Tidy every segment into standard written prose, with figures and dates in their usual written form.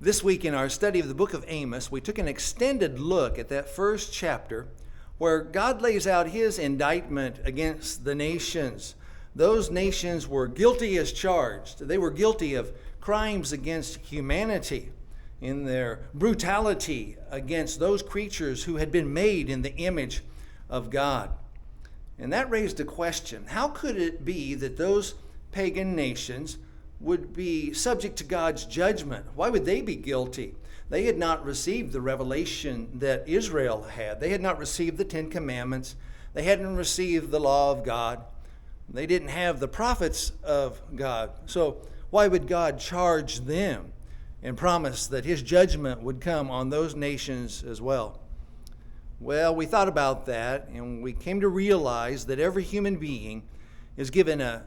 This week in our study of the book of Amos, we took an extended look at that first chapter where God lays out his indictment against the nations. Those nations were guilty as charged. They were guilty of crimes against humanity in their brutality against those creatures who had been made in the image of God. And that raised a question. How could it be that those pagan nations would be subject to God's judgment? Why would they be guilty? They had not received the revelation that Israel had. They had not received the Ten Commandments. They hadn't received the law of God. They didn't have the prophets of God. So why would God charge them and promise that his judgment would come on those nations as well? Well, we thought about that, and we came to realize that every human being is given a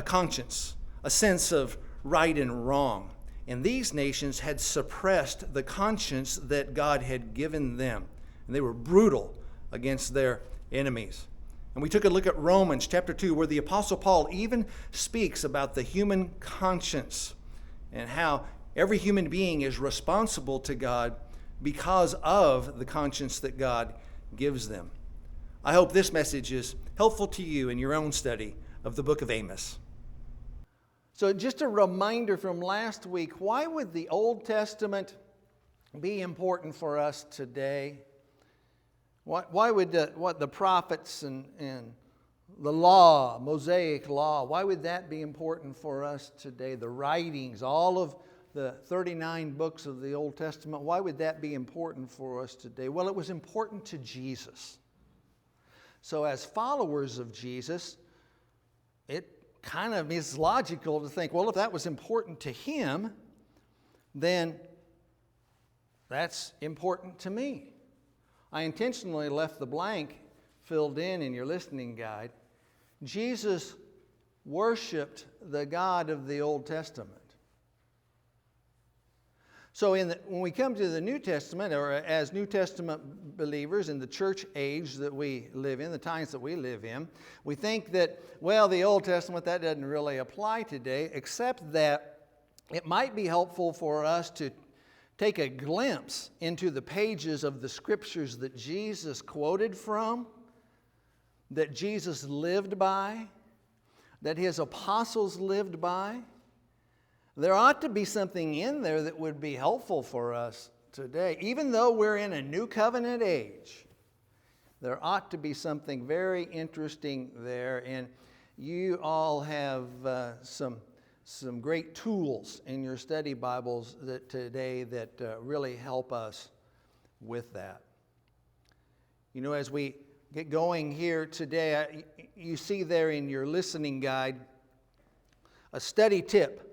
conscience, a sense of right and wrong. And these nations had suppressed the conscience that God had given them. And they were brutal against their enemies. And we took a look at Romans chapter 2, where the Apostle Paul even speaks about the human conscience and how every human being is responsible to God because of the conscience that God gives them. I hope this message is helpful to you in your own study of the book of Amos. So just a reminder from last week, why would the Old Testament be important for us today? Why would the prophets and the law, Mosaic law, why would that be important for us today? The writings, all of the 39 books of the Old Testament, why would that be important for us today? Well, it was important to Jesus. So as followers of Jesus, it kind of is logical to think, well, if that was important to him, then that's important to me. I intentionally left the blank filled in your listening guide. Jesus worshiped the God of the Old Testament. So when we come to the New Testament, or as New Testament believers in the church age that we live in, the times that we live in, we think that, well, the Old Testament, that doesn't really apply today, except that it might be helpful for us to take a glimpse into the pages of the scriptures that Jesus quoted from, that Jesus lived by, that his apostles lived by. There ought to be something in there that would be helpful for us today. Even though we're in a new covenant age, there ought to be something very interesting there. And you all have some great tools in your study Bibles today that really help us with that. You know, as we get going here today, you see there in your listening guide a study tip.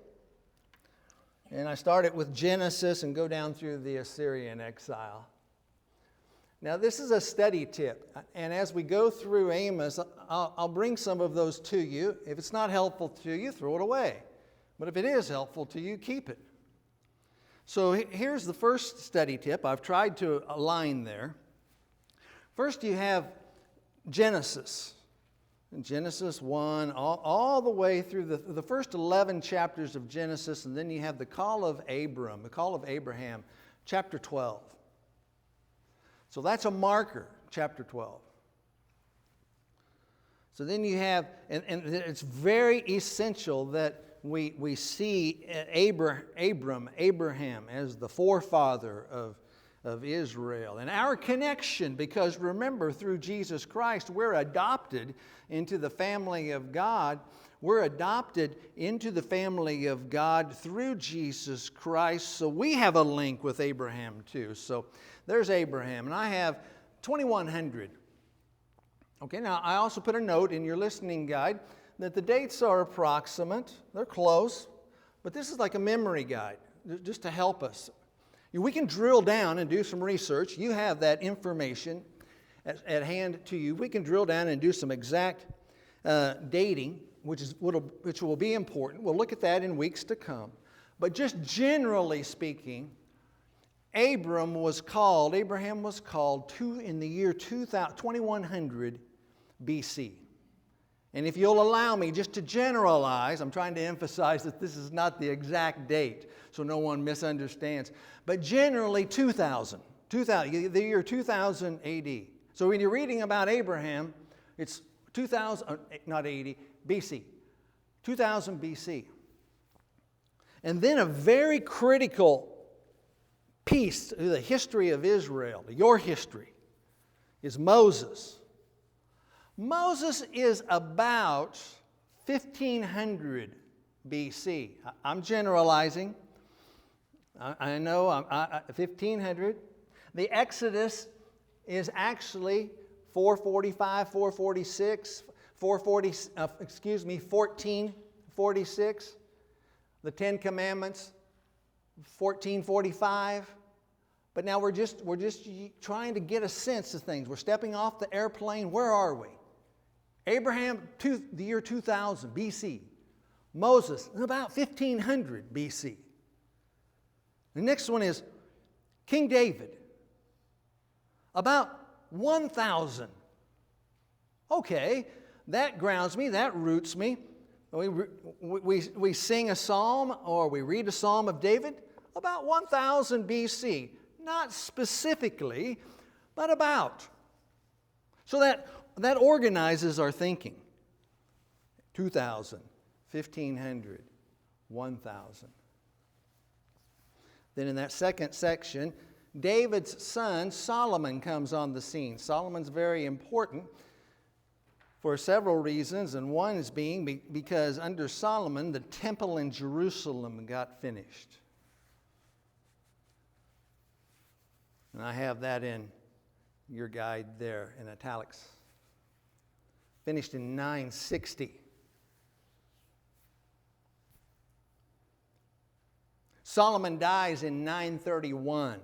And I start it with Genesis and go down through the Assyrian exile. Now, this is a study tip. And as we go through Amos, I'll bring some of those to you. If it's not helpful to you, throw it away. But if it is helpful to you, keep it. So here's the first study tip. I've tried to align there. First, you have Genesis. In Genesis 1, all the way through the first 11 chapters of Genesis, and then you have the call of Abraham, chapter 12. So that's a marker, chapter 12. So then you have, and it's very essential that we see Abraham as the forefather of Israel. And our connection, because remember, through Jesus Christ, we're adopted into the family of God. We're adopted into the family of God through Jesus Christ. So we have a link with Abraham too. So there's Abraham. And I have 2100. Okay, now I also put a note in your listening guide that the dates are approximate. They're close. But this is like a memory guide, just to help us. We can drill down and do some research. You have that information at hand to you. We can drill down and do some exact dating, which will be important. We'll look at that in weeks to come. But just generally speaking, Abraham was called in the year 2100 BC. And if you'll allow me just to generalize, I'm trying to emphasize that this is not the exact date so no one misunderstands, but generally 2000, the year 2000 AD. So when you're reading about Abraham, it's 2000, not AD, BC, 2000 BC. And then a very critical piece to the history of Israel, your history, is Moses. Moses is about 1500 BC. I'm generalizing. I know 1500. The Exodus is actually 445, 446, 1446. The Ten Commandments, 1445. But now we're just trying to get a sense of things. We're stepping off the airplane. Where are we? Abraham, the year 2000 BC. Moses, about 1500 BC. The next one is King David, about 1000. Okay, that grounds me, that roots me. We sing a psalm or we read a psalm of David about 1000 BC. Not specifically, but about. So that organizes our thinking. 2000, 1500, 1000. Then in that second section, David's son Solomon comes on the scene. Solomon's very important for several reasons, and one is because under Solomon, the temple in Jerusalem got finished. And I have that in your guide there in italics. Finished in 960. Solomon dies in 931.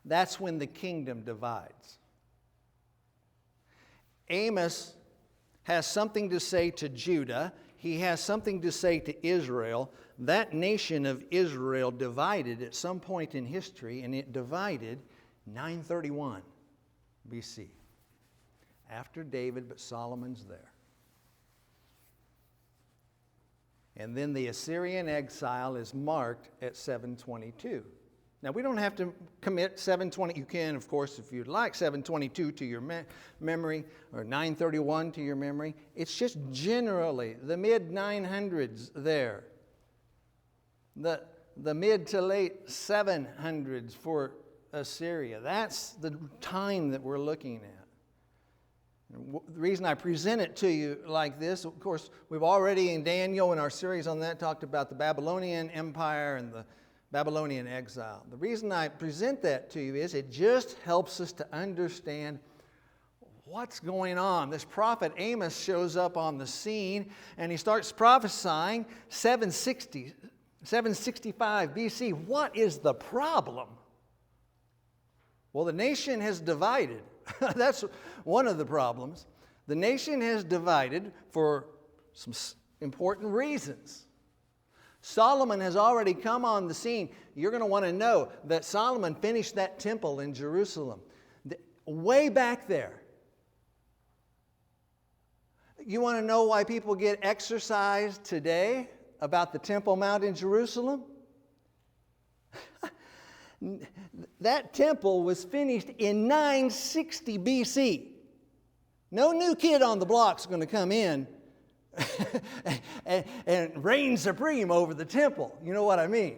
That's when the kingdom divides. Amos has something to say to Judah. He has something to say to Israel. That nation of Israel divided at some point in history, and it divided 931 BC. After David, but Solomon's there. And then the Assyrian exile is marked at 722. Now, we don't have to commit 720. You can, of course, if you'd like, 722 to your memory or 931 to your memory. It's just generally the mid-900s there. The mid to late 700s for Assyria. That's the time that we're looking at. The reason I present it to you like this, of course, we've already in Daniel in our series on that talked about the Babylonian Empire and the Babylonian exile. The reason I present that to you is it just helps us to understand what's going on. This prophet Amos shows up on the scene and he starts prophesying 765 BC. What is the problem? Well, the nation has divided. That's one of the problems. The nation has divided for some important reasons. Solomon has already come on the scene. You're going to want to know that Solomon finished that temple in Jerusalem way back there. You want to know why people get exercised today about the Temple Mount in Jerusalem? That temple was finished in 960 BC. No new kid on the block is going to come in and reign supreme over the temple. You know what I mean?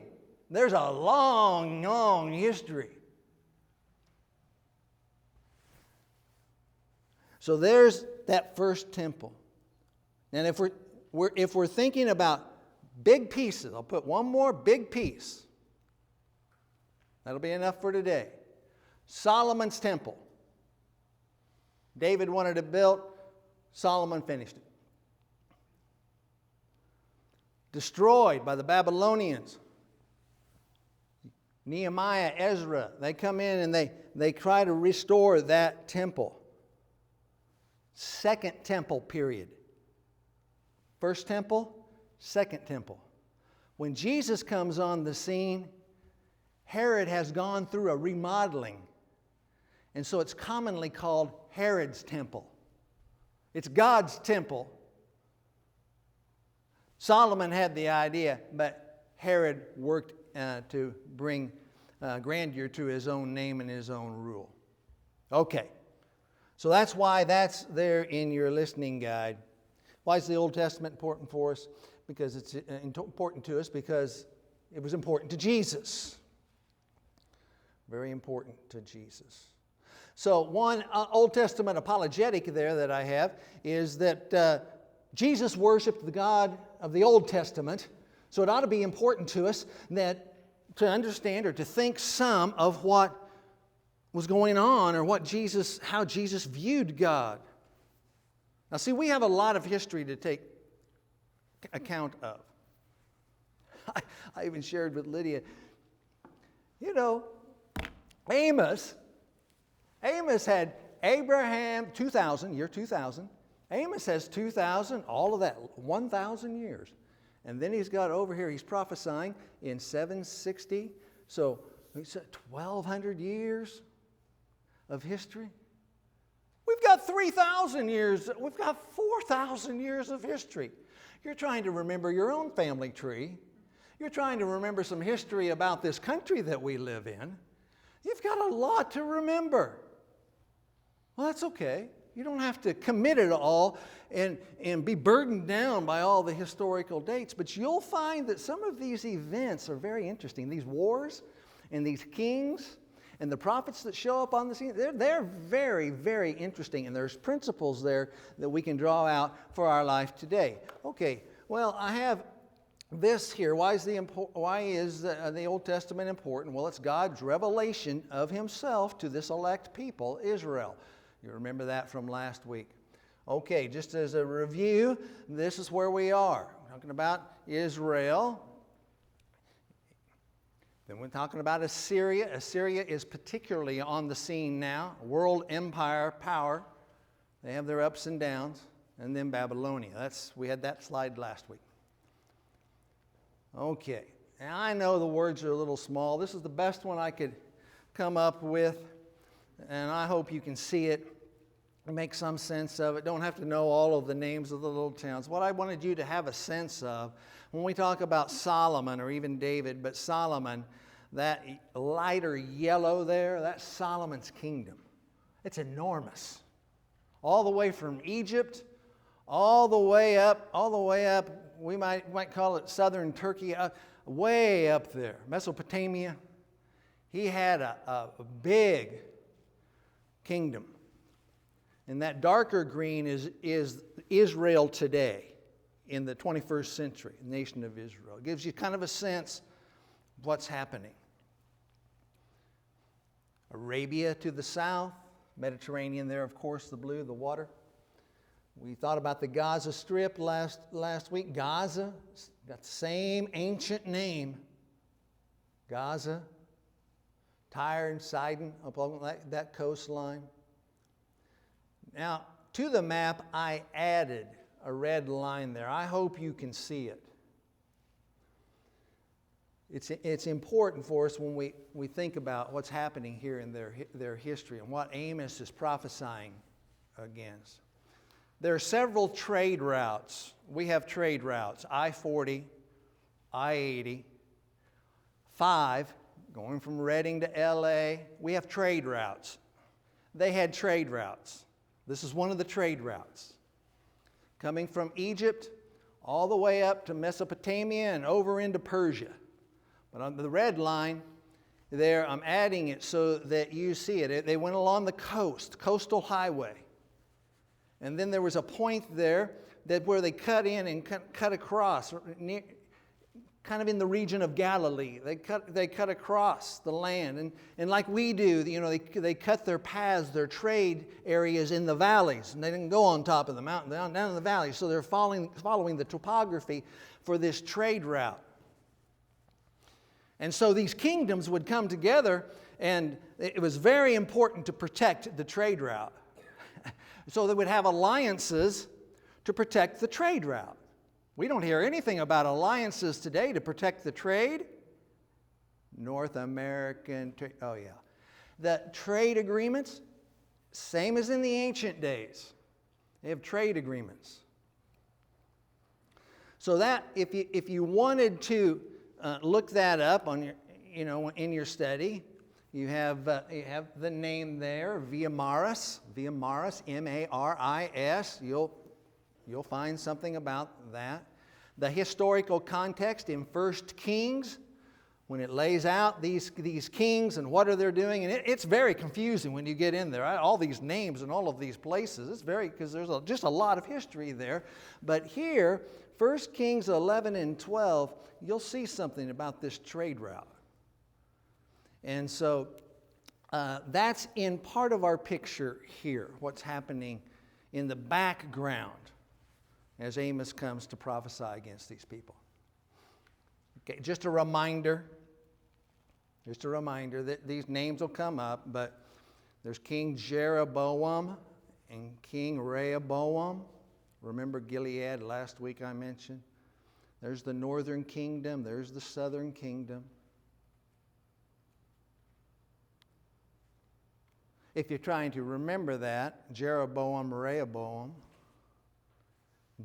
There's a long, long history. So there's that first temple. And if we're thinking about big pieces, I'll put one more big piece. That'll be enough for today. Solomon's temple. David wanted it built. Solomon finished it. Destroyed by the Babylonians. Nehemiah, Ezra, they come in and they try to restore that temple. Second temple period. First temple, second temple. When Jesus comes on the scene, Herod has gone through a remodeling. And so it's commonly called Herod's temple. It's God's temple. Solomon had the idea, but Herod worked to bring grandeur to his own name and his own rule. Okay, so that's why that's there in your listening guide. Why is the Old Testament important for us? Because it's important to us because it was important to Jesus. Very important to Jesus. So one Old Testament apologetic there that I have is that Jesus worshiped the God of the Old Testament. So it ought to be important to us that to understand or to think some of what was going on or how Jesus viewed God. Now see, we have a lot of history to take account of. I even shared with Lydia, Amos had Abraham, year 2000. Amos has 2,000, all of that, 1,000 years. And then he's got over here, he's prophesying in 760. So he's 1,200 years of history. We've got 3,000 years, we've got 4,000 years of history. You're trying to remember your own family tree. You're trying to remember some history about this country that we live in. You've got a lot to remember. Well, that's okay. You don't have to commit it all and be burdened down by all the historical dates, but you'll find that some of these events are very interesting. These wars and these kings and the prophets that show up on the scene, they're very, very interesting, and there's principles there that we can draw out for our life today. Okay, well, I have this here. Why is the Old Testament important? Well, it's God's revelation of himself to this elect people, Israel. You remember that from last week. Okay, just as a review, this is where we are. We're talking about Israel. Then we're talking about Assyria. Assyria is particularly on the scene now. World empire power. They have their ups and downs. And then Babylonia. We had that slide last week. Okay, now I know the words are a little small. This is the best one I could come up with, and I hope you can see it and make some sense of it. Don't have to know all of the names of the little towns. What I wanted you to have a sense of, when we talk about Solomon or even David, but Solomon, that lighter yellow there, that's Solomon's kingdom. It's enormous. All the way from Egypt, all the way up, we might call it southern Turkey, way up there, Mesopotamia. He had a big kingdom. And that darker green is Israel today in the 21st century, the nation of Israel. It gives you kind of a sense of what's happening. Arabia to the south, Mediterranean there, of course, the blue, the water. We thought about the Gaza Strip last week. Gaza, got the same ancient name. Gaza, Tyre and Sidon, up along that coastline. Now, to the map, I added a red line there. I hope you can see it. It's important for us when we think about what's happening here in their history and what Amos is prophesying against. There are several trade routes. We have trade routes. I-40, I-80, 5, going from Reading to L.A. We have trade routes. They had trade routes. This is one of the trade routes. Coming from Egypt all the way up to Mesopotamia and over into Persia. But on the red line there, I'm adding it so that you see it. They went along the coastal highway. And then there was a point there where they cut in and cut across, kind of in the region of Galilee. They cut across the land. And like we do, they cut their paths, their trade areas in the valleys. And they didn't go on top of the mountain, down in the valley. So they're following the topography for this trade route. And so these kingdoms would come together, and it was very important to protect the trade route. So they would have alliances to protect the trade route. We don't hear anything about alliances today to protect the trade. North American, the trade agreements, same as in the ancient days. They have trade agreements. So that, if you wanted to look that up on your, in your study, you have the name there, Via Maris, M-A-R-I-S. You'll find something about that. The historical context in 1 Kings, when it lays out these kings and what are they doing, and it's very confusing when you get in there. All these names and all of these places, it's because there's just a lot of history there. But here, 1 Kings 11 and 12, you'll see something about this trade route. And so that's in part of our picture here, what's happening in the background as Amos comes to prophesy against these people. Okay, just a reminder that these names will come up, but there's King Jeroboam and King Rehoboam. Remember Gilead last week I mentioned? There's the northern kingdom, there's the southern kingdom. If you're trying to remember that, Jeroboam, Rehoboam,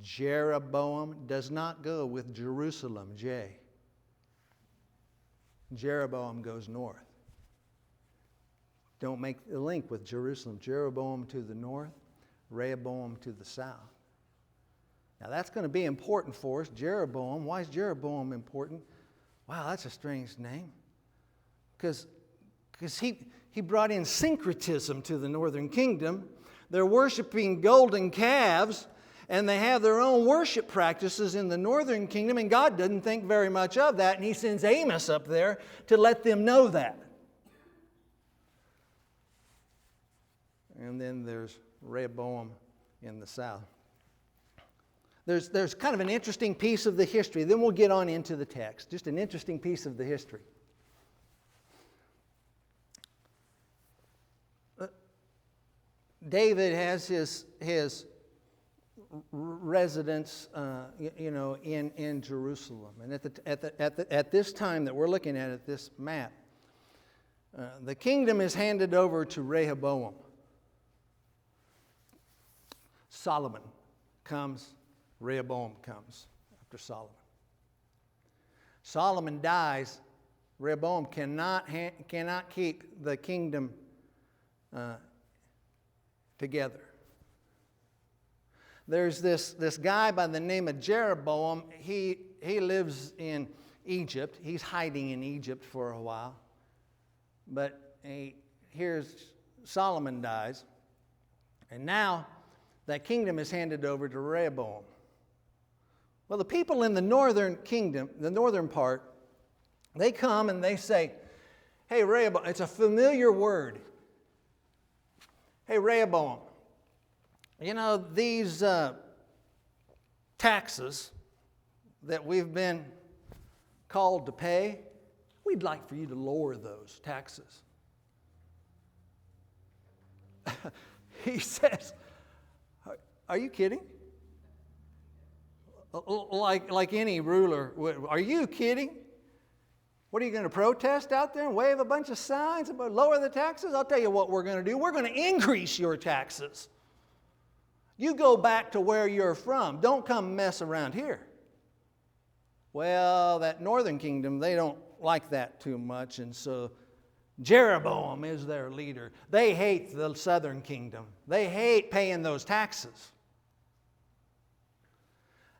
Jeroboam does not go with Jerusalem, J. Jeroboam goes north. Don't make the link with Jerusalem. Jeroboam to the north, Rehoboam to the south. Now that's going to be important for us. Jeroboam, why is Jeroboam important? Wow, that's a strange name. Because he brought in syncretism to the northern kingdom. They're worshiping golden calves, and they have their own worship practices in the northern kingdom, and God doesn't think very much of that, and he sends Amos up there to let them know that. And then there's Rehoboam in the south. There's kind of an interesting piece of the history. Then we'll get on into the text. Just an interesting piece of the history. David has his residence, in Jerusalem. And at this time that we're looking at this map, the kingdom is handed over to Rehoboam. Solomon comes, Rehoboam comes after Solomon. Solomon dies. Rehoboam cannot keep the kingdom together. There's this guy by the name of Jeroboam. He lives in Egypt. He's hiding in Egypt for a while. But here's Solomon dies. And now that kingdom is handed over to Rehoboam. Well, the people in the northern kingdom, the northern part, they come and they say, hey, Rehoboam, it's a familiar word. Hey, Rehoboam, these taxes that we've been called to pay, we'd like for you to lower those taxes. He says, are you kidding? Like any ruler, are you kidding? What are you going to protest out there and wave a bunch of signs about lower the taxes? I'll tell you what we're going to do. We're going to increase your taxes. You go back to where you're from. Don't come mess around here. Well, that northern kingdom, they don't like that too much, and so Jeroboam is their leader. They hate the southern kingdom. They hate paying those taxes.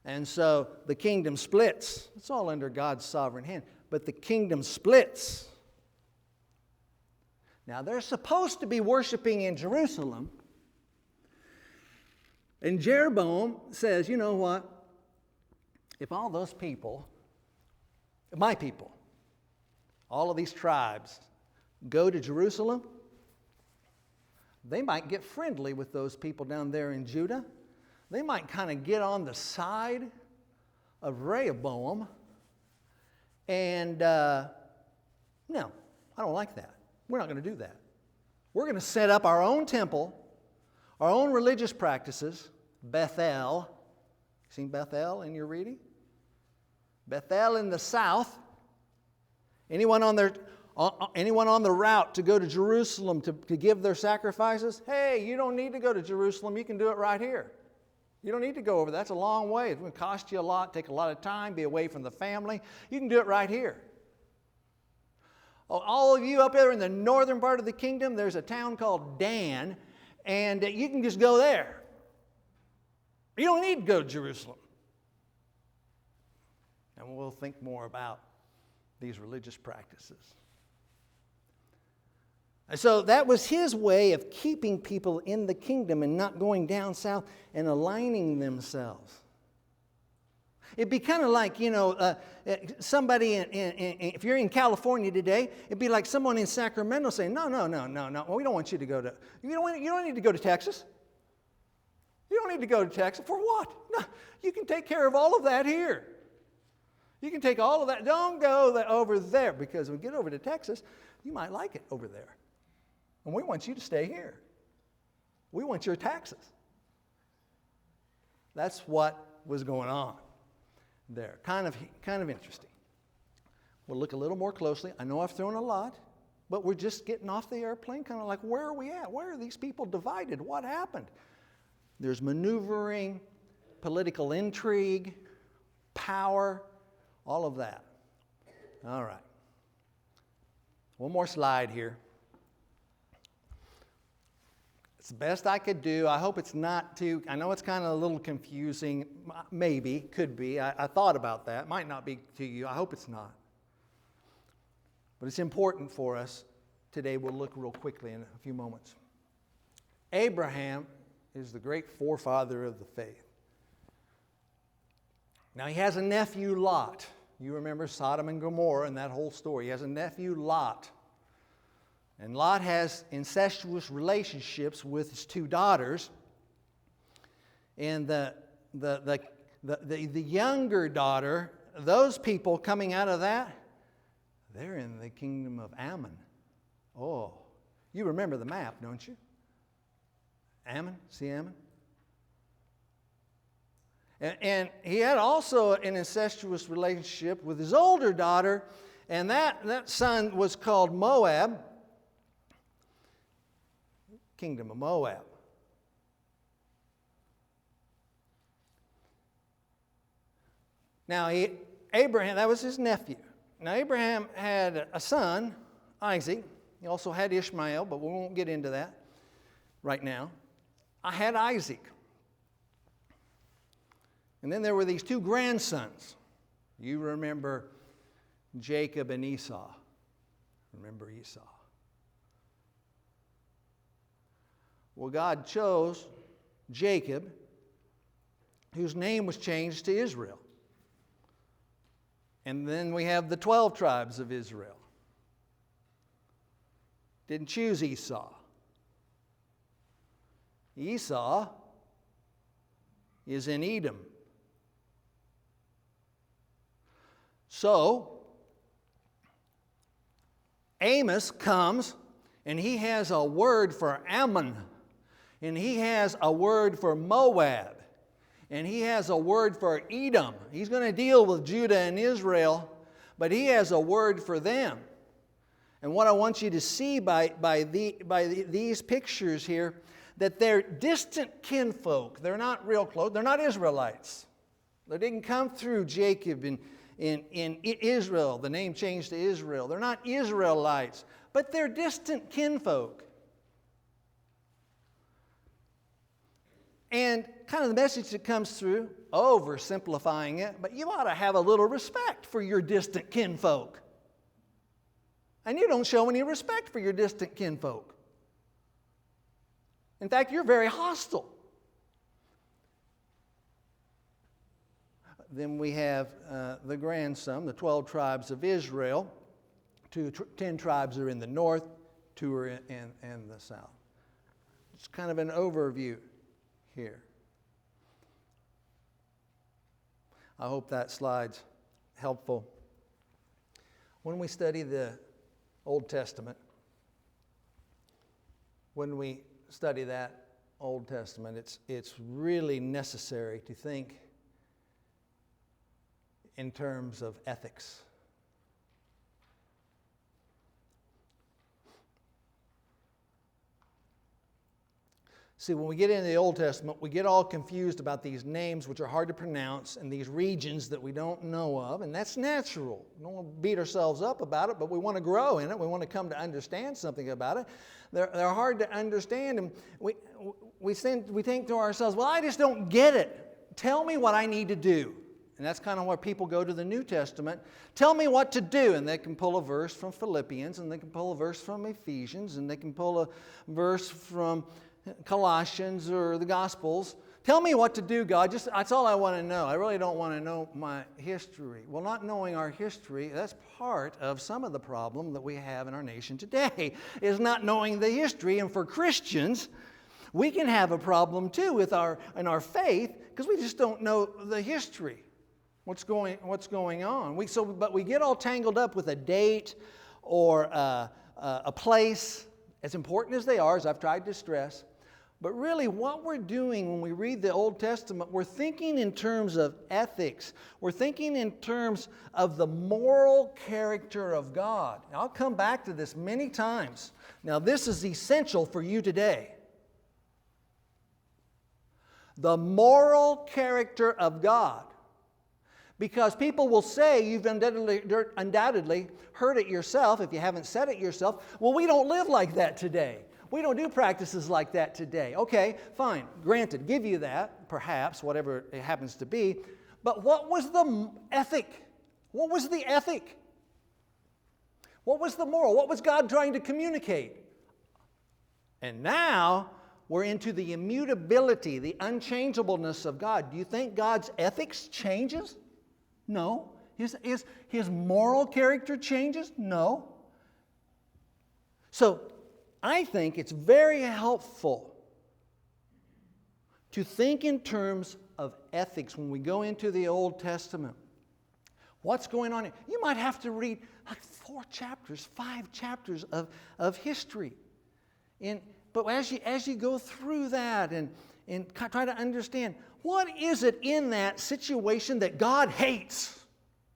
And so the kingdom splits. It's all under God's sovereign hand. But the kingdom splits. Now, they're supposed to be worshiping in Jerusalem. And Jeroboam says, you know what? If all those people, my people, all of these tribes, go to Jerusalem, they might get friendly with those people down there in Judah. They might kind of get on the side of Rehoboam. And no, I don't like that. We're not going to do that. We're going to set up our own temple, our own religious practices. Bethel. Seen Bethel in your reading? Bethel in the south. Anyone on the route to go to Jerusalem to give their sacrifices? Hey, you don't need to go to Jerusalem. You can do it right here. You don't need to go over that. That's a long way. It's going to cost you a lot, take a lot of time, be away from the family. You can do it right here. Oh, all of you up there in the northern part of the kingdom, there's a town called Dan, and you can just go there. You don't need to go to Jerusalem. And we'll think more about these religious practices. And so that was his way of keeping people in the kingdom and not going down south and aligning themselves. It'd be kind of like, somebody, if you're in California today, it'd be like someone in Sacramento saying, no, we don't want you to go to, you don't need to go to Texas. You don't need to go to Texas. For what? No, you can take care of all of that here. You can take all of that. Don't go over there, because when we get over to Texas, you might like it over there. And we want you to stay here. We want your taxes. That's what was going on there. Kind of interesting. We'll look a little more closely. I know I've thrown a lot, but we're just getting off the airplane, kind of like, where are we at? Where are these people divided? What happened? There's maneuvering, political intrigue, power, all of that. All right. One more slide here. It's the best I could do. I hope it's not too, I know it's kind of a little confusing. Maybe, could be. I thought about that. Might not be to you. I hope it's not. But it's important for us today. We'll look real quickly in a few moments. Abraham is the great forefather of the faith. Now he has a nephew, Lot. You remember Sodom and Gomorrah and that whole story. He has a nephew, Lot. And Lot has incestuous relationships with his two daughters. And the younger daughter, those people coming out of that, they're in the kingdom of Ammon. Oh, you remember the map, don't you? Ammon, see Ammon? And he had also an incestuous relationship with his older daughter, and that son was called Moab. Kingdom of Moab. Now, Abraham, that was his nephew. Now, Abraham had a son, Isaac. He also had Ishmael, but we won't get into that right now. I had Isaac. And then there were these two grandsons. You remember Jacob and Esau. Remember Esau. Well, God chose Jacob, whose name was changed to Israel. And then we have the 12 tribes of Israel. Didn't choose Esau. Esau is in Edom. So, Amos comes and he has a word for Ammon. And he has a word for Moab. And he has a word for Edom. He's going to deal with Judah and Israel, but he has a word for them. And what I want you to see by these pictures here, that they're distant kinfolk. They're not real close. They're not Israelites. They didn't come through Jacob in Israel. The name changed to Israel. They're not Israelites, but they're distant kinfolk. And kind of the message that comes through, oversimplifying it, but you ought to have a little respect for your distant kinfolk. And you don't show any respect for your distant kinfolk. In fact, you're very hostile. Then we have the grandson, the 12 tribes of Israel. 10 tribes are in the north, 2 are in the south. It's kind of an overview here. I hope that slide's helpful. When we study the Old Testament, when we study that Old Testament, it's really necessary to think in terms of ethics. See, when we get into the Old Testament, we get all confused about these names which are hard to pronounce and these regions that we don't know of, and that's natural. We don't want to beat ourselves up about it, but we want to grow in it. We want to come to understand something about it. They're hard to understand, and we think to ourselves, well, I just don't get it. Tell me what I need to do. And that's kind of where people go to the New Testament. Tell me what to do. And they can pull a verse from Philippians, and they can pull a verse from Ephesians, and they can pull a verse from Colossians or the Gospels. Tell me what to do, God. That's all I want to know. I really don't want to know my history. Well, not knowing our history, that's part of some of the problem that we have in our nation today, is not knowing the history. And for Christians, we can have a problem too in our faith because we just don't know the history. What's going on? But we get all tangled up with a date or a place, as important as they are, as I've tried to stress. But really, what we're doing when we read the Old Testament, we're thinking in terms of ethics. We're thinking in terms of the moral character of God. And I'll come back to this many times. Now, this is essential for you today. The moral character of God. Because people will say, you've undoubtedly heard it yourself, if you haven't said it yourself, well, we don't live like that today. We don't do practices like that today. Okay, fine, granted, give you that, perhaps, whatever it happens to be. But what was the ethic? What was the ethic? What was the moral? What was God trying to communicate? And now we're into the immutability, the unchangeableness of God. Do you think God's ethics changes? No. His moral character changes? No. So, I think it's very helpful to think in terms of ethics when we go into the Old Testament. What's going on here? You might have to read like 4 chapters, 5 chapters of history. But as you go through that and try to understand, what is it in that situation that God hates?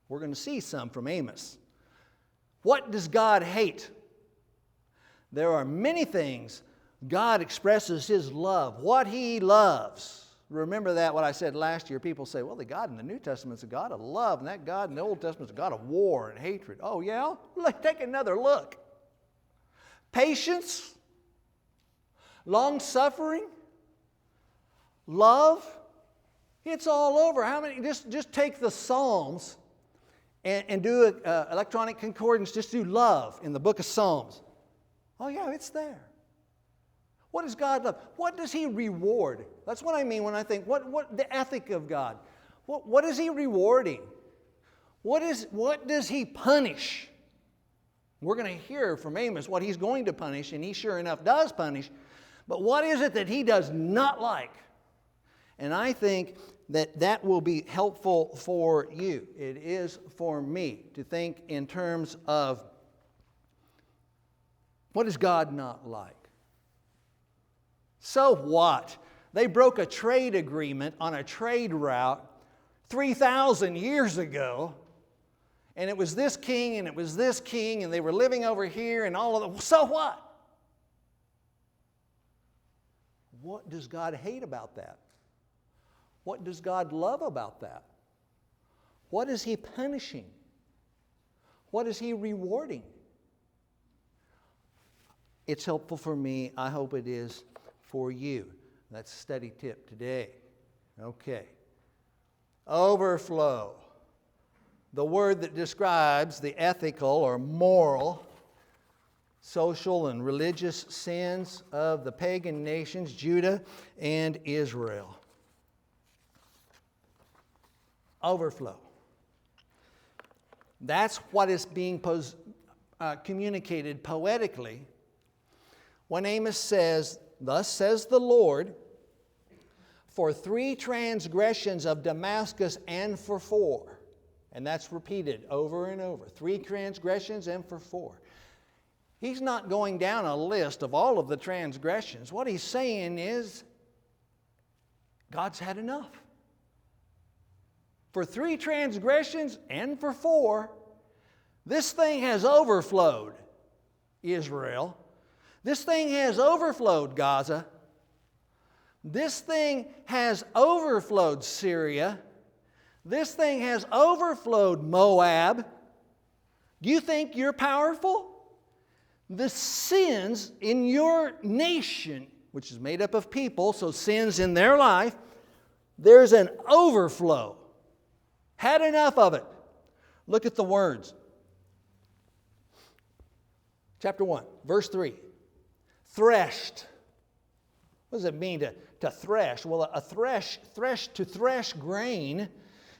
We're going to see some from Amos. What does God hate? There are many things God expresses His love, what He loves. Remember that, what I said last year. People say, well, the God in the New Testament is a God of love, and that God in the Old Testament is a God of war and hatred. Oh, yeah? Let's take another look. Patience, long-suffering, love, it's all over. How many? Just take the Psalms and do an electronic concordance. Just do love in the book of Psalms. Oh, yeah, it's there. What does God love? What does He reward? That's what I mean when I think, what the ethic of God? What is He rewarding? What does He punish? We're going to hear from Amos what He's going to punish, and He sure enough does punish. But what is it that He does not like? And I think that will be helpful for you. It is for me to think in terms of, what does God not like? So what? They broke a trade agreement on a trade route 3,000 years ago, and it was this king and it was this king, and they were living over here and all of that. So what? What does God hate about that? What does God love about that? What is He punishing? What is He rewarding? It's helpful for me. I hope it is for you. That's a study tip today. Okay. Overflow. The word that describes the ethical or moral, social and religious sins of the pagan nations, Judah and Israel. Overflow. That's what is being communicated poetically when Amos says, "Thus says the Lord, for 3 transgressions of Damascus and for 4. And that's repeated over and over. 3 transgressions and for 4. He's not going down a list of all of the transgressions. What he's saying is, God's had enough. For 3 transgressions and for 4, this thing has overflowed, Israel. This thing has overflowed, Gaza. This thing has overflowed Syria. This thing has overflowed Moab. Do you think you're powerful? The sins in your nation, which is made up of people, so sins in their life, there's an overflow. Had enough of it. Look at the words. Chapter 1, verse 3. Threshed. What does it mean to thresh? Well, to thresh grain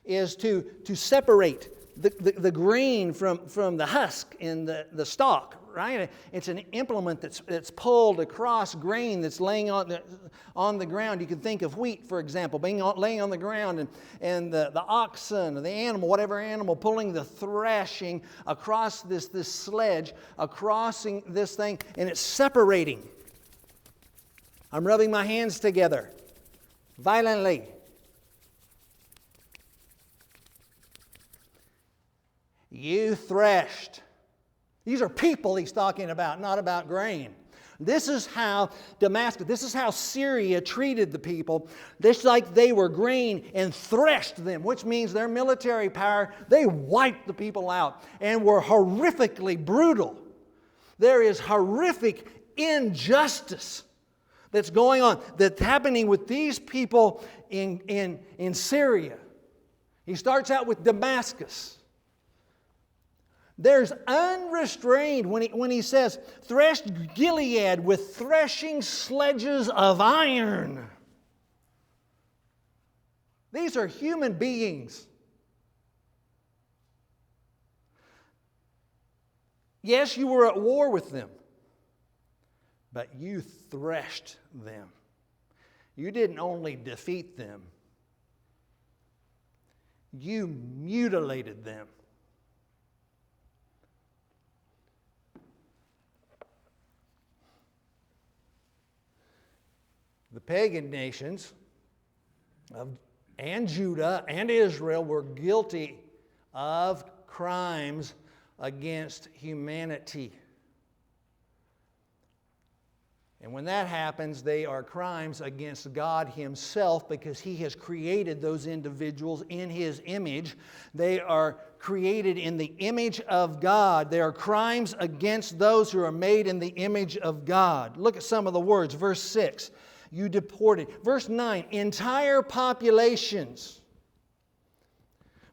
is to separate the grain from the husk in the stalk, right? It's an implement that's pulled across grain that's laying on the ground. You can think of wheat, for example, laying on the ground, and the oxen or the animal, whatever animal, pulling the threshing across this sledge, across this thing, and it's separating. I'm rubbing my hands together violently. You threshed. These are people he's talking about, not about grain. This is how Damascus, this is how Syria treated the people. This like they were grain and threshed them, which means their military power, they wiped the people out and were horrifically brutal. There is horrific injustice that's going on, that's happening with these people in Syria. He starts out with Damascus. There's unrestrained, when he says, threshed Gilead with threshing sledges of iron. These are human beings. Yes, you were at war with them, but you threshed them. You didn't only defeat them, you mutilated them. The pagan nations and Judah and Israel were guilty of crimes against humanity. And when that happens, they are crimes against God Himself, because He has created those individuals in His image. They are created in the image of God. They are crimes against those who are made in the image of God. Look at some of the words. Verse 6, you deported. Verse 9, entire populations.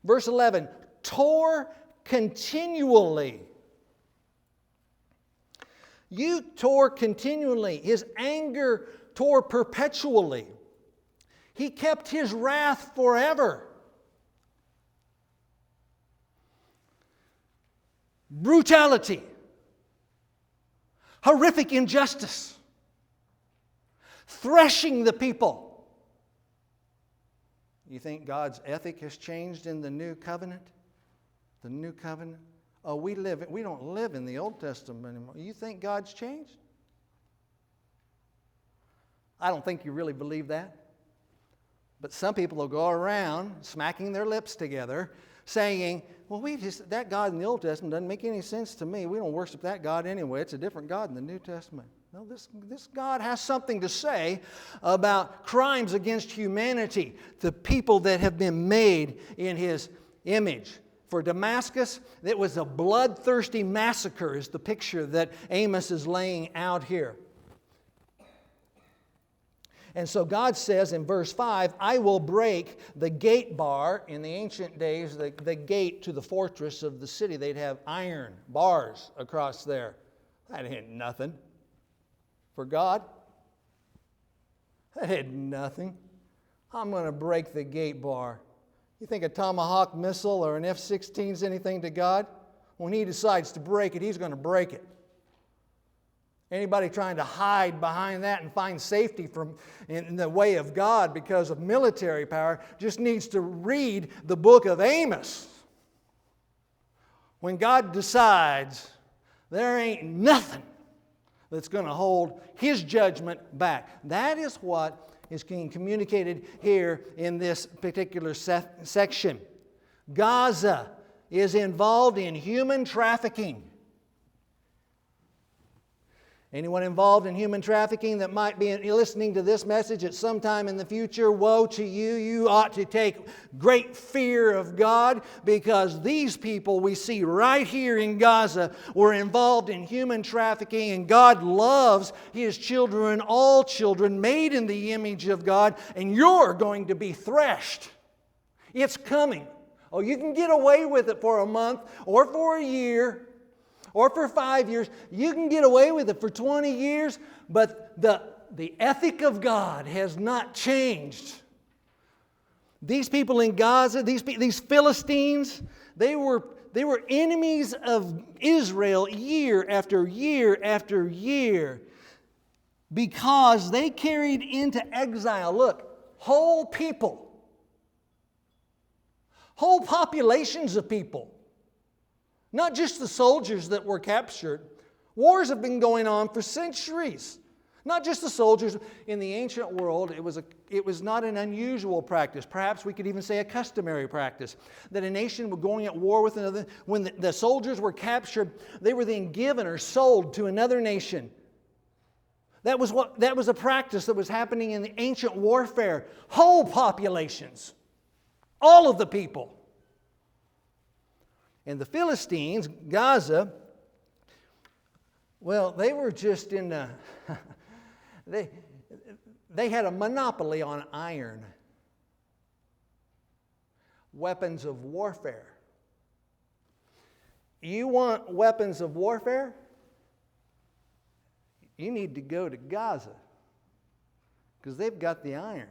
Verse 11, tore continually. You tore continually. His anger tore perpetually. He kept His wrath forever. Brutality. Horrific injustice. Threshing the people. You think God's ethic has changed in the new covenant? The new covenant? Oh, we don't live in the Old Testament anymore. You think God's changed? I don't think you really believe that. But some people will go around smacking their lips together saying, well, that God in the Old Testament doesn't make any sense to me. We don't worship that God anyway. It's a different God in the New Testament. No, this God has something to say about crimes against humanity, the people that have been made in His image. For Damascus, it was a bloodthirsty massacre, is the picture that Amos is laying out here. And so God says in verse 5, I will break the gate bar. In the ancient days, the gate to the fortress of the city, they'd have iron bars across there. That ain't nothing for God. That ain't nothing. I'm going to break the gate bar. You think a Tomahawk missile or an F-16 is anything to God? When He decides to break it, He's going to break it. Anybody trying to hide behind that and find safety in the way of God because of military power just needs to read the book of Amos. When God decides, there ain't nothing that's going to hold His judgment back. That is what is being communicated here in this particular section. Gaza is involved in human trafficking. Anyone involved in human trafficking that might be listening to this message at some time in the future, woe to you. You ought to take great fear of God, because these people we see right here in Gaza were involved in human trafficking, and God loves His children, all children made in the image of God, and you're going to be threshed. It's coming. Oh, you can get away with it for a month or for a year, or for 5 years. You can get away with it for 20 years, but the ethic of God has not changed. These people in Gaza, these Philistines, they were enemies of Israel year after year after year, because they carried into exile, look, whole people, whole populations of people. Not just the soldiers that were captured. Wars have been going on for centuries. Not just the soldiers. In the ancient world, it was not an unusual practice. Perhaps we could even say a customary practice, that a nation was going at war with another. When the soldiers were captured, they were then given or sold to another nation. That was a practice that was happening in the ancient warfare. Whole populations. All of the people. And the Philistines, Gaza, well, they were just in a, they had a monopoly on iron. Weapons of warfare. You want weapons of warfare? You need to go to Gaza, because they've got the iron.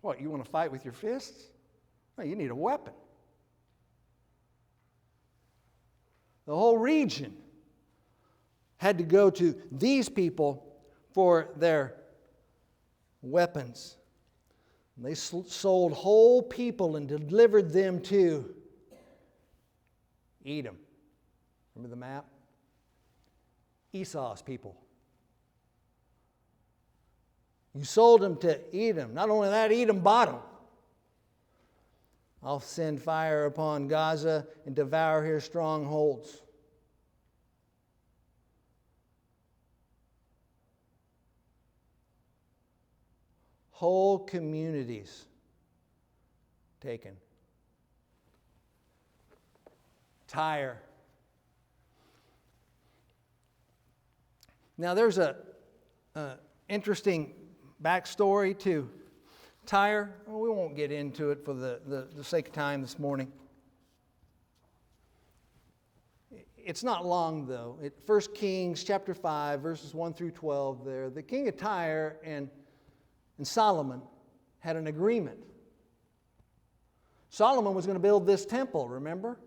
What, you want to fight with your fists? No, you need a weapon. The whole region had to go to these people for their weapons. They sold whole people and delivered them to Edom. Remember the map? Esau's people. You sold them to Edom. Not only that, Edom bought them. I'll send fire upon Gaza and devour her strongholds. Whole communities taken. Tyre. Now there's a interesting backstory to Tyre. Well, we won't get into it for the sake of time this morning. It's not long, though. 1 Kings chapter 5, verses 1 through 12 there. The king of Tyre and Solomon had an agreement. Solomon was going to build this temple, remember?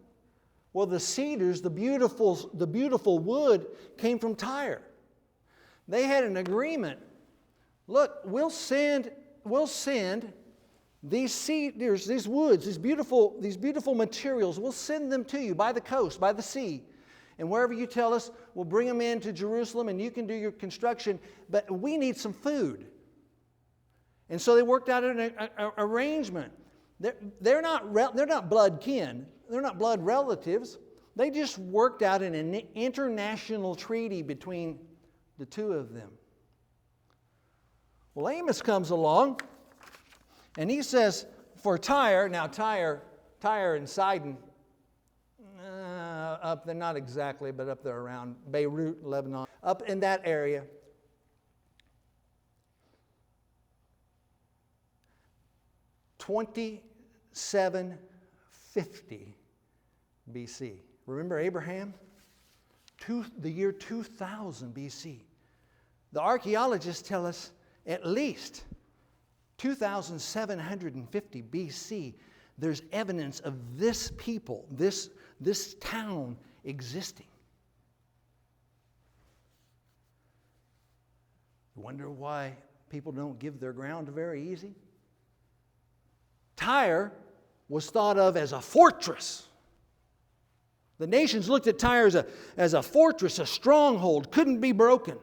Well, the cedars, the beautiful wood came from Tyre. They had an agreement. Look, we'll send these cedars, these woods, these beautiful materials, we'll send them to you by the coast, by the sea. And wherever you tell us, we'll bring them into Jerusalem and you can do your construction, but we need some food. And so they worked out an arrangement. They're not blood kin. They're not blood relatives. They just worked out an international treaty between the two of them. Well, Amos comes along, and he says, for Tyre, now Tyre and Sidon, up there, not exactly, but up there around Beirut, Lebanon, up in that area. (2750) BC. Remember Abraham? The year 2000 BC. The archaeologists tell us at least 2750 BC, there's evidence of this people, this town existing. You wonder why people don't give their ground very easy? Tyre was thought of as a fortress. The nations looked at Tyre as a fortress, a stronghold, couldn't be broken.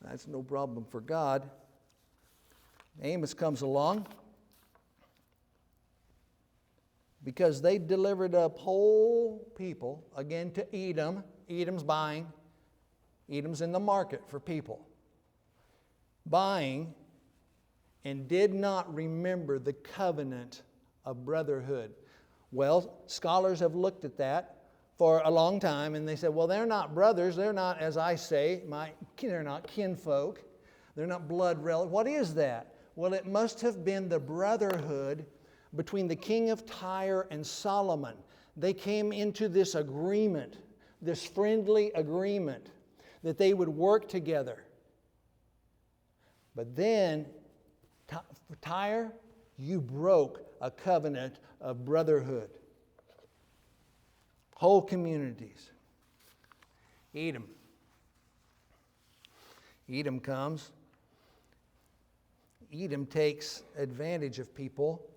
That's no problem for God. Amos comes along. because they delivered up whole people, again, to Edom. Edom's buying. Edom's in the market for people. Buying, and did not remember the covenant of brotherhood. Well, scholars have looked at that for a long time, and they said, well, they're not brothers. They're not, as I say, they're not kinfolk. They're not blood relatives. What is that? Well, it must have been the brotherhood between the king of Tyre and Solomon. They came into this agreement, this friendly agreement, that they would work together. But then, Tyre, you broke a covenant of brotherhood. Whole communities. Edom. Edom comes. Edom takes advantage of people.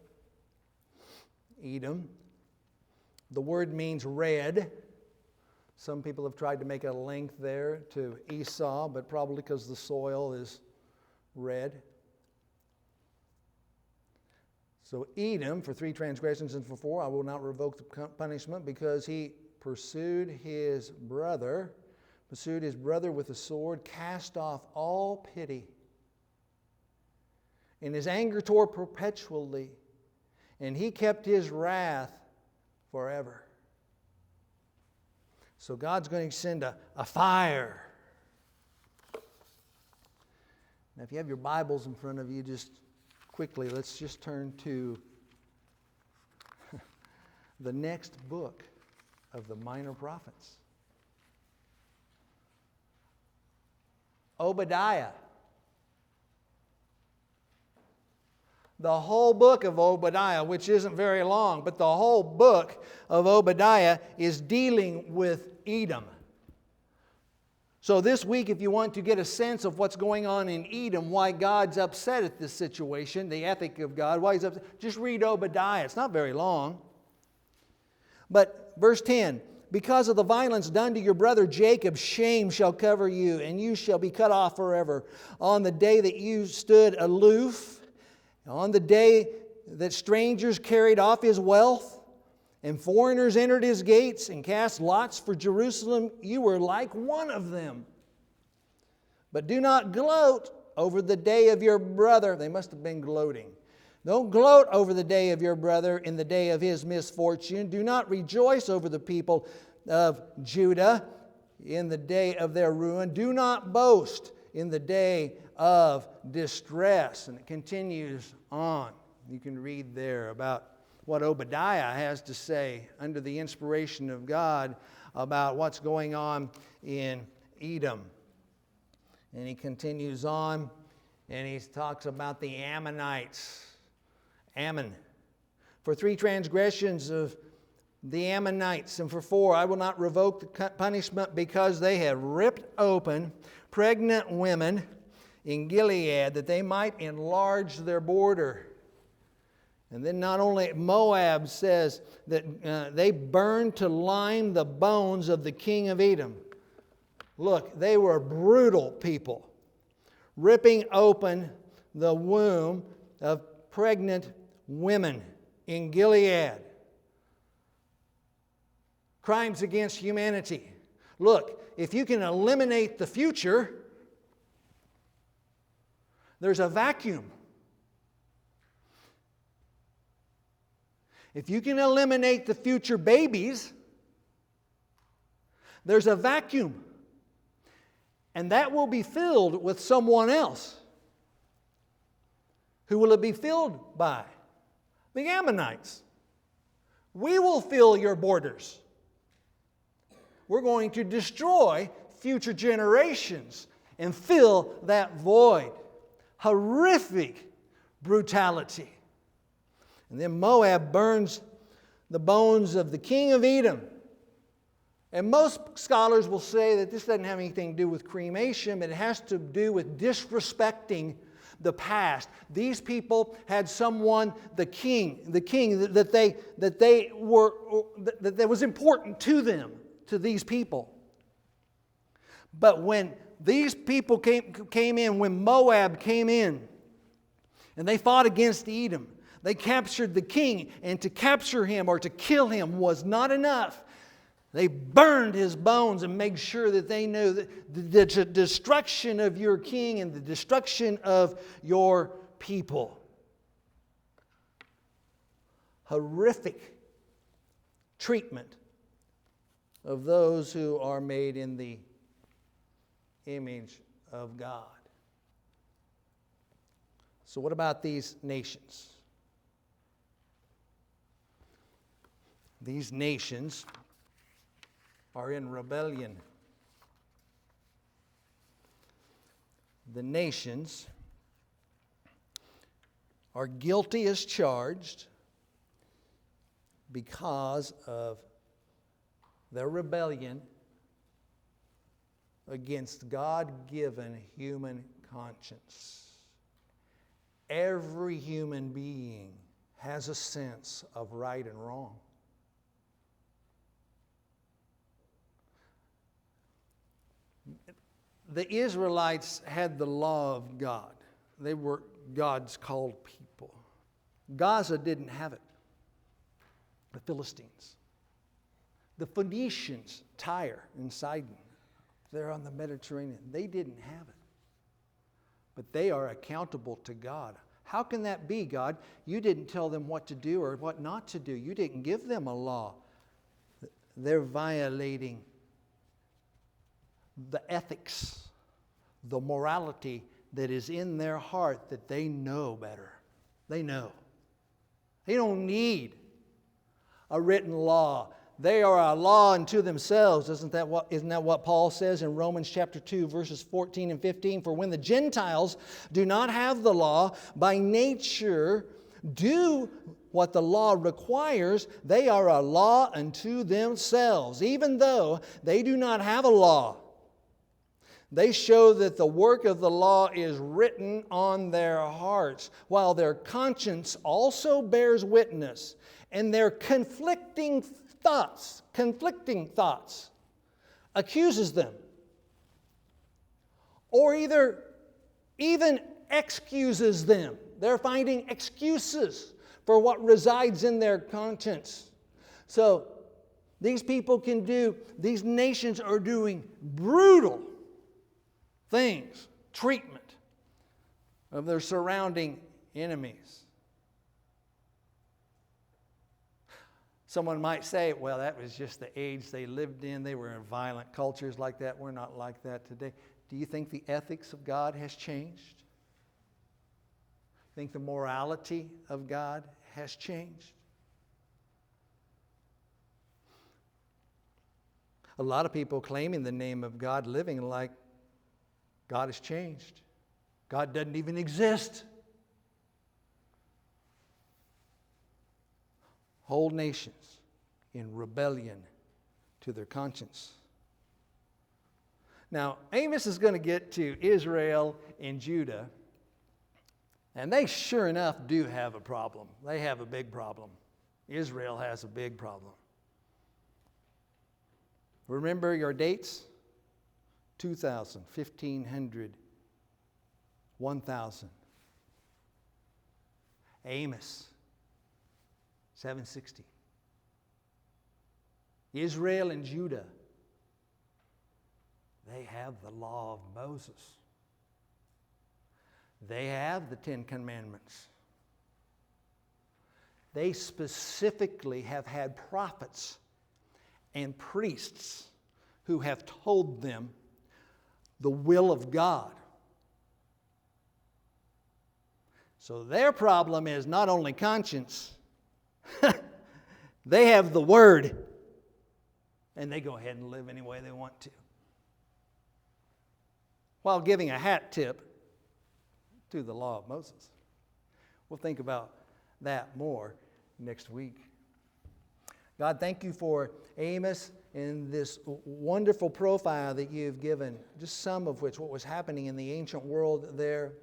Edom. The word means red. Some people have tried to make a link there to Esau, but probably because the soil is red. So Edom, for 3 transgressions and for 4, I will not revoke the punishment, because he pursued his brother with a sword, cast off all pity. And his anger tore perpetually, and he kept his wrath forever. So God's going to send a fire. Now, if you have your Bibles in front of you, just quickly, let's just turn to the next book of the minor prophets. Obadiah. The whole book of Obadiah, which isn't very long, but the whole book of Obadiah is dealing with Edom. So this week, if you want to get a sense of what's going on in Edom, why God's upset at this situation, the ethic of God, why He's upset, just read Obadiah. It's not very long. But verse 10, because of the violence done to your brother Jacob, shame shall cover you, and you shall be cut off forever. On the day that you stood aloof, on the day that strangers carried off his wealth, and foreigners entered his gates and cast lots for Jerusalem, you were like one of them. But do not gloat over the day of your brother. They must have been gloating. Don't gloat over the day of your brother in the day of his misfortune. Do not rejoice over the people of Judah in the day of their ruin. Do not boast in the day of distress. And it continues on. You can read there about what Obadiah has to say under the inspiration of God about what's going on in Edom. And he continues on and he talks about the Ammonites. Ammon. For 3 transgressions of the Ammonites, and for 4, I will not revoke the punishment, because they have ripped open pregnant women in Gilead, that they might enlarge their border. And then not only Moab says that they burned to lime the bones of the king of Edom. Look, they were brutal people, ripping open the womb of pregnant women in Gilead. Crimes against humanity. Look, if you can eliminate the future, there's a vacuum. If you can eliminate the future babies, there's a vacuum. And that will be filled with someone else. Who will it be filled by? The Ammonites. We will fill your borders. We're going to destroy future generations and fill that void. Horrific brutality. And then Moab burns the bones of the king of Edom. And most scholars will say that this doesn't have anything to do with cremation, but it has to do with disrespecting the past. These people had someone, the king that was important to them, to these people. But when these people came in, when Moab came in, and they fought against Edom, They captured the king, and to capture him or to kill him was not enough. They burned his bones and made sure that they knew that the destruction of your king and the destruction of your people. Horrific treatment of those who are made in the image of God. So what about these nations? These nations are in rebellion. The nations are guilty as charged because of their rebellion against God-given human conscience. Every human being has a sense of right and wrong. The Israelites had the law of God. They were God's called people. Gaza didn't have it. The Philistines. The Phoenicians, Tyre and Sidon, they're on the Mediterranean. They didn't have it. But they are accountable to God. How can that be, God? You didn't tell them what to do or what not to do. You didn't give them a law. They're violating the ethics, the morality that is in their heart that they know better. They know. They don't need a written law. They are a law unto themselves. Isn't that what Paul says in Romans chapter 2, verses 14 and 15? For when the Gentiles do not have the law, by nature do what the law requires, they are a law unto themselves, even though they do not have a law. They show that the work of the law is written on their hearts, while their conscience also bears witness, and their conflicting thoughts accuses them, or even excuses them. They're finding excuses for what resides in their conscience. So these nations are doing brutal things, treatment of their surrounding enemies. Someone might say, well, that was just the age they lived in. They were in violent cultures like that. We're not like that today. Do you think the ethics of God has changed? Think the morality of God has changed? A lot of people claiming the name of God, living like God has changed. God doesn't even exist. Whole nations in rebellion to their conscience. Now, Amos is going to get to Israel and Judah, and they sure enough do have a problem. They have a big problem. Israel has a big problem. Remember your dates? 2,000, 1,500, 1,000. Amos, 760. Israel and Judah, they have the law of Moses. They have the Ten Commandments. They specifically have had prophets and priests who have told them the will of God. So their problem is not only conscience, they have the Word, and they go ahead and live any way they want to, while giving a hat tip to the law of Moses. We'll think about that more next week. God, thank you for Amos and this wonderful profile that you've given, just some of which, what was happening in the ancient world there,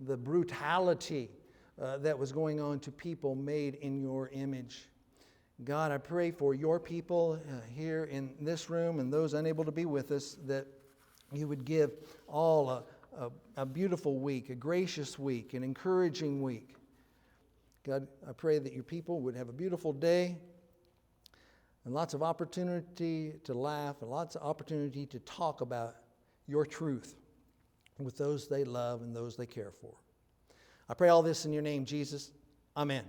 the brutality that was going on to people made in your image. God, I pray for your people here in this room and those unable to be with us, that you would give all a beautiful week, a gracious week, an encouraging week. God, I pray that your people would have a beautiful day and lots of opportunity to laugh and lots of opportunity to talk about your truth with those they love and those they care for. I pray all this in your name, Jesus. Amen.